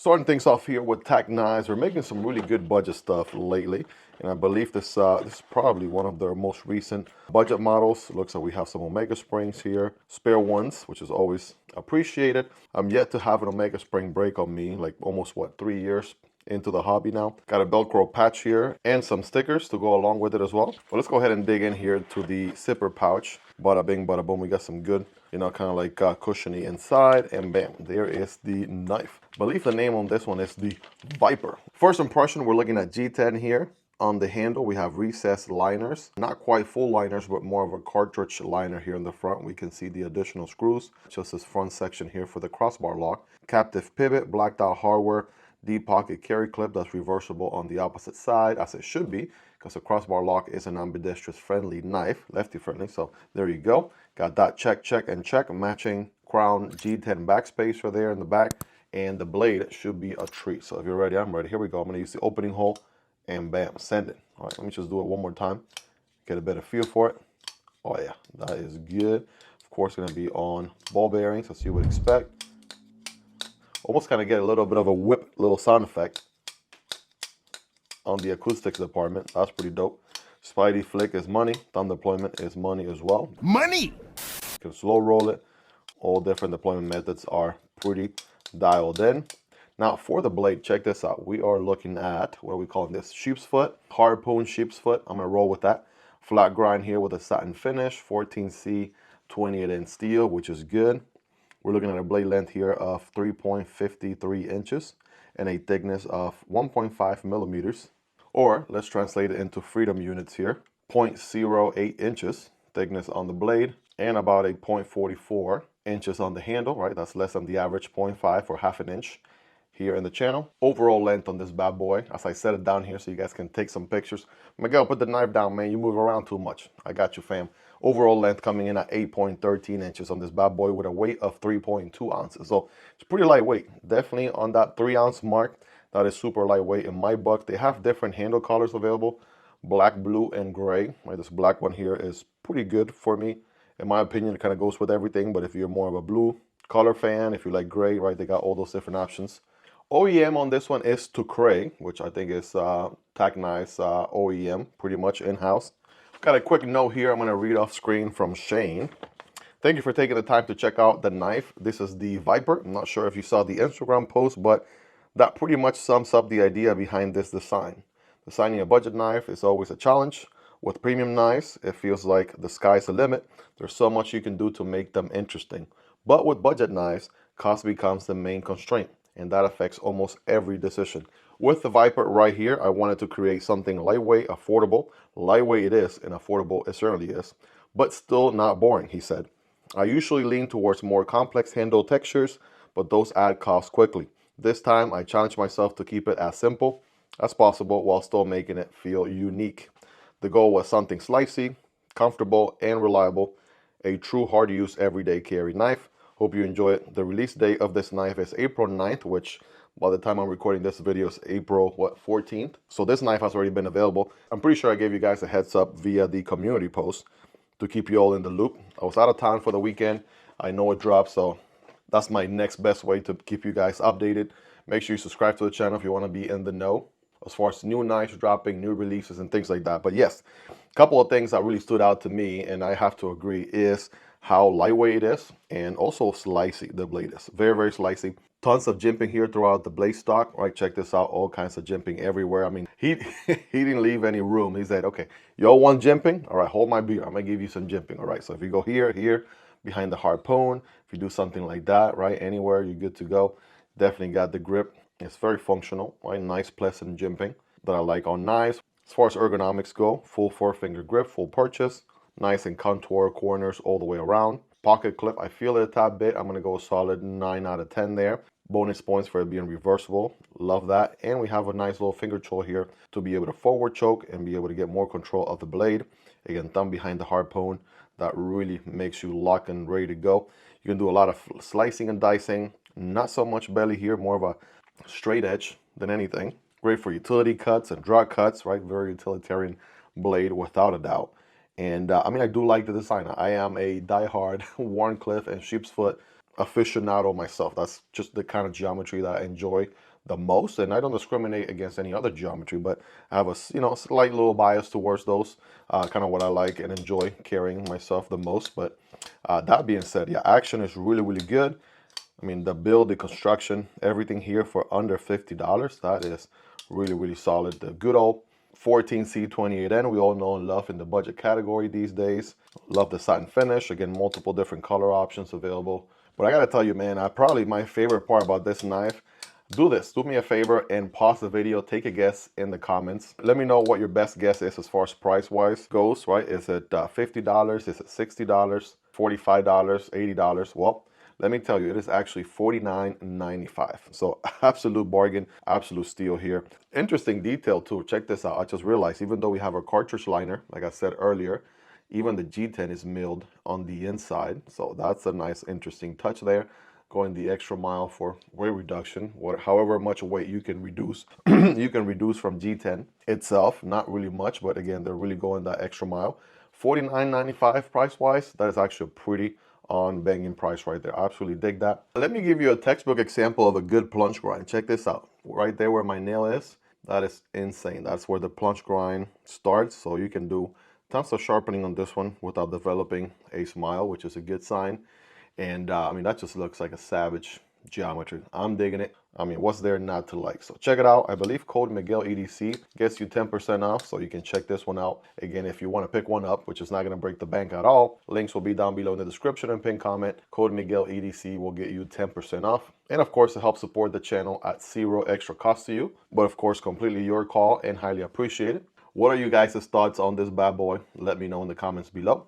Starting things off here with TacKnives. We're making some really good budget stuff lately, and I believe this is probably one of their most recent budget models. It looks like we have some Omega springs here, spare ones, which is always appreciated. I'm yet to have an Omega spring break on me, like almost, what, 3 years into the hobby now. Got a Velcro patch here and some stickers to go along with it as well. But let's go ahead and dig in here to the zipper pouch. Bada bing, bada boom. We got some good, kind of like cushiony inside, and bam, there is the knife. I believe the name on this one is the Viper. First impression, we're looking at G10 here. On the handle, we have recessed liners, not quite full liners, but more of a cartridge liner here in the front. We can see the additional screws, just this front section here for the crossbar lock. Captive pivot, blacked out hardware, deep pocket carry clip that's reversible on the opposite side, as it should be, because the crossbar lock is an ambidextrous friendly knife, lefty friendly. So there you go. Got that check, check, and check. Matching crown G10 backspacer there in the back, and the blade should be a treat. So if you're ready, I'm ready. Here we go. I'm going to use the opening hole, and bam, send it. All right, let me just do it one more time, get a better feel for it. Oh yeah, that is good. Of course, going to be on ball bearings, as you would expect. Almost kind of get a little bit of a whip little sound effect on the acoustics department. That's pretty dope. Spidey flick is money. Thumb deployment is money as well. Money! You can slow roll it. All different deployment methods are pretty dialed in. Now for the blade, check this out. We are looking at, what are we calling this? Sheep's foot, harpoon sheep's foot. I'm gonna roll with that. Flat grind here with a satin finish, 14C 28-inch steel, which is good. We're looking at a blade length here of 3.53 inches and a thickness of 1.5 millimeters. Or let's translate it into freedom units here. 0.08 inches thickness on the blade and about a 0.44 inches on the handle, right? That's less than the average 0.5 or half an inch here in the channel. Overall length on this bad boy, as I set it down here so you guys can take some pictures. Miguel, put the knife down, man. You move around too much. I got you, fam. Overall length coming in at 8.13 inches on this bad boy with a weight of 3.2 ounces. So it's pretty lightweight. Definitely on that 3-ounce mark. That is super lightweight in my book. They have different handle colors available. Black, blue, and gray. Right, this black one here is pretty good for me. In my opinion, it kind of goes with everything. But if you're more of a blue color fan, if you like gray, right, they got all those different options. OEM on this one is TacKnives, which I think is TacKnives OEM, pretty much in-house. Got a quick note here I'm going to read off screen from Shane. Thank you for taking the time to check out the knife. This is the Viper. I'm not sure if you saw the Instagram post, but that pretty much sums up the idea behind this design. Designing a budget knife is always a challenge. With premium knives, it feels like the sky's the limit. There's so much you can do to make them interesting. But with budget knives, cost becomes the main constraint, and that affects almost every decision. With the Viper right here, I wanted to create something lightweight, affordable. Lightweight it is, and affordable it certainly is, but still not boring, he said. I usually lean towards more complex handle textures, but those add cost quickly. This time, I challenged myself to keep it as simple as possible while still making it feel unique. The goal was something slicey, comfortable, and reliable. A true hard-to-use everyday carry knife. Hope you enjoy it. The release date of this knife is April 9th, which by the time I'm recording this video is April, 14th. So this knife has already been available. I'm pretty sure I gave you guys a heads up via the community post to keep you all in the loop. I was out of town for the weekend. I know it dropped, so that's my next best way to keep you guys updated. Make sure you subscribe to the channel if you want to be in the know as far as new knives dropping, new releases, and things like that. But yes, a couple of things that really stood out to me, and I have to agree, is how lightweight it is, and also slicey the blade is. Very, very slicey. Tons of jimping here throughout the blade stock. Right, check this out. All kinds of jimping everywhere. I mean, he he didn't leave any room. He said, okay, y'all want jimping? All right, hold my beer. I'm gonna give you some jimping. All right, so if you go here, here, behind the harpoon, if you do something like that, right, anywhere, you're good to go. Definitely got the grip. It's very functional, right? Nice, pleasant jimping that I like on knives. As far as ergonomics go, full 4-finger grip, full purchase. Nice and contour corners all the way around. Pocket clip, I feel it a tad bit. I'm going to go a solid 9 out of 10 there. Bonus points for it being reversible. Love that. And we have a nice little finger choke here to be able to forward choke and be able to get more control of the blade. Again, thumb behind the harpoon. That really makes you lock and ready to go. You can do a lot of slicing and dicing. Not so much belly here, more of a straight edge than anything. Great for utility cuts and draw cuts, right? Very utilitarian blade without a doubt. And I mean, I do like the design. I am a diehard Warncliffe and Sheep's Foot aficionado myself. That's just the kind of geometry that I enjoy the most, and I don't discriminate against any other geometry, but I have a slight little bias towards those, kind of what I like and enjoy carrying myself the most. But that being said, yeah, action is really, really good. I mean, the build, the construction, everything here for under $50, that is really, really solid. The good old 14C28N, we all know and love in the budget category these days. Love the satin finish. Again, multiple different color options available. But I gotta tell you, man, probably my favorite part about this knife, do me a favor and pause the video, take a guess in the comments. Let me know what your best guess is as far as price-wise goes, right? Is it $50? Is it $60? $45? $80? Well, let me tell you, it is actually $49.95. So absolute bargain, absolute steal here. Interesting detail too, check this out. I just realized, even though we have our cartridge liner, like I said earlier, even the G10 is milled on the inside. So that's a nice, interesting touch there. Going the extra mile for weight reduction, however much weight you can reduce, you can reduce from G10 itself. Not really much, but again, they're really going that extra mile. $49.95 price-wise, that is actually a pretty on banging price right there. I absolutely dig that. Let me give you a textbook example of a good plunge grind. Check this out. Right there where my nail is, that is insane. That's where the plunge grind starts. So you can do tons of sharpening on this one without developing a smile, which is a good sign. And I mean, that just looks like a savage geometry. I'm digging it. I mean, what's there not to like? So check it out. I believe code Miguel EDC gets you 10% off, so you can check this one out. Again, if you want to pick one up, which is not going to break the bank at all, links will be down below in the description and pinned comment. Code Miguel EDC will get you 10% off. And of course, it helps support the channel at zero extra cost to you, but of course, completely your call and highly appreciated. What are you guys' thoughts on this bad boy? Let me know in the comments below.